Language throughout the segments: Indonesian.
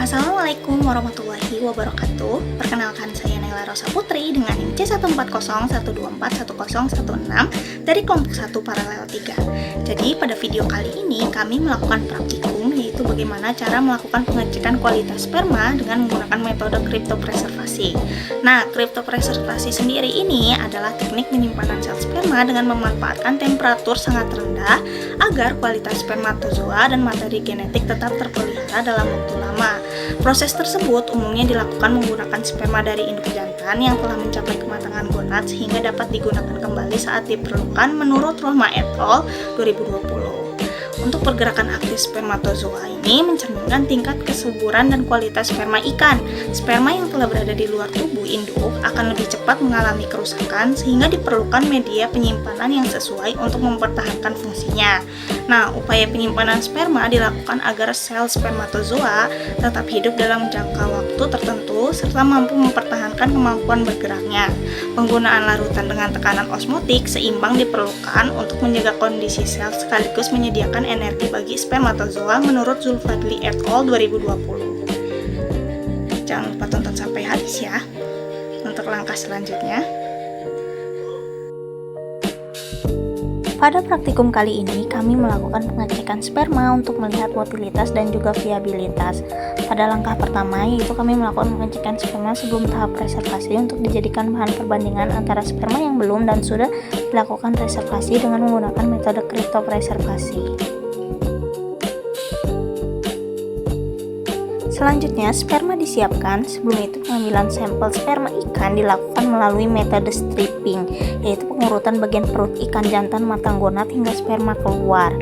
Assalamualaikum warahmatullahi wabarakatuh. Perkenalkan, saya Naila Rosa Putri dengan NIM C14012111016 dari kelompok 1 paralel 3. Jadi pada video kali ini kami melakukan praktikum, yaitu bagaimana cara melakukan pengecekan kualitas sperma dengan menggunakan metode kriptopreservasi. Nah, kriptopreservasi sendiri ini adalah teknik penyimpanan sel sperma dengan memanfaatkan temperatur sangat rendah agar kualitas spermatozoa dan materi genetik tetap terpelihara dalam waktu lama. Proses tersebut umumnya dilakukan menggunakan sperma dari induk jantan yang telah mencapai kematangan gonad sehingga dapat digunakan kembali saat diperlukan menurut Rohma et al. 2020. Untuk pergerakan aktif spermatozoa ini mencerminkan tingkat kesuburan dan kualitas sperma ikan. Sperma yang telah berada di luar tubuh induk akan lebih cepat mengalami kerusakan sehingga diperlukan media penyimpanan yang sesuai untuk mempertahankan fungsinya. Nah, upaya penyimpanan sperma dilakukan agar sel spermatozoa tetap hidup dalam jangka waktu tertentu serta mampu mempertahankan kemampuan bergeraknya. Penggunaan larutan dengan tekanan osmotik seimbang diperlukan untuk menjaga kondisi sel sekaligus menyediakan energi bagi spermatozoa menurut Zulfadli et al. 2020. Jangan lupa tonton sampai habis ya untuk langkah selanjutnya. Pada praktikum kali ini, kami melakukan pengecekan sperma untuk melihat motilitas dan juga viabilitas. Pada langkah pertama, yaitu kami melakukan pengecekan sperma sebelum tahap reservasi untuk dijadikan bahan perbandingan antara sperma yang belum dan sudah dilakukan reservasi dengan menggunakan metode kriptopreservasi. Selanjutnya, sperma disiapkan. Sebelum itu, pengambilan sampel sperma ikan dilakukan melalui metode stripping, yaitu pengurutan bagian perut ikan jantan matang gonad hingga sperma keluar.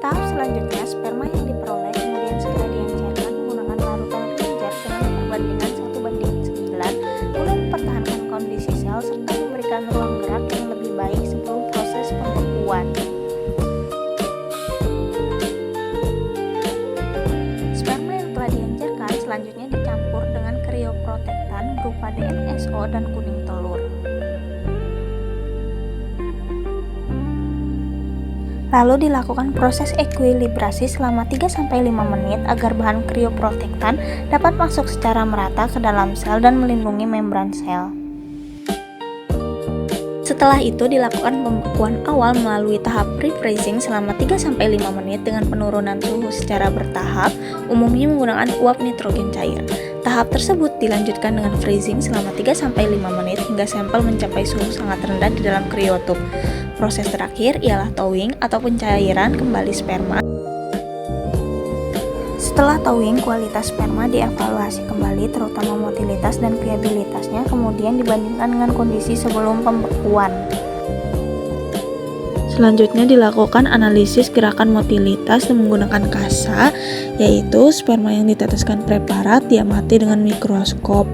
Tahap selanjutnya, sperma yang diperoleh kemudian segera diencerkan menggunakan larutan encer dengan perbandingan 1:9 guna mempertahankan kondisi sel serta memberikan ruang gerak yang lebih baik sebelum proses pembekuan. Selanjutnya dicampur dengan krioprotektan berupa DMSO dan kuning telur. Lalu dilakukan proses ekuilibrasi selama 3-5 menit agar bahan krioprotektan dapat masuk secara merata ke dalam sel dan melindungi membran sel. Setelah itu dilakukan pembekuan awal melalui tahap pre-freezing selama 3-5 menit dengan penurunan suhu secara bertahap, umumnya menggunakan uap nitrogen cair. Tahap tersebut dilanjutkan dengan freezing selama 3-5 menit hingga sampel mencapai suhu sangat rendah di dalam kriotub. Proses terakhir ialah thawing atau pencairan kembali sperma. Setelah thawing, kualitas sperma dievaluasi kembali terutama motilitas dan viabilitasnya kemudian dibandingkan dengan kondisi sebelum pembekuan. Selanjutnya dilakukan analisis gerakan motilitas menggunakan kasa, yaitu sperma yang diteteskan preparat diamati dengan mikroskop.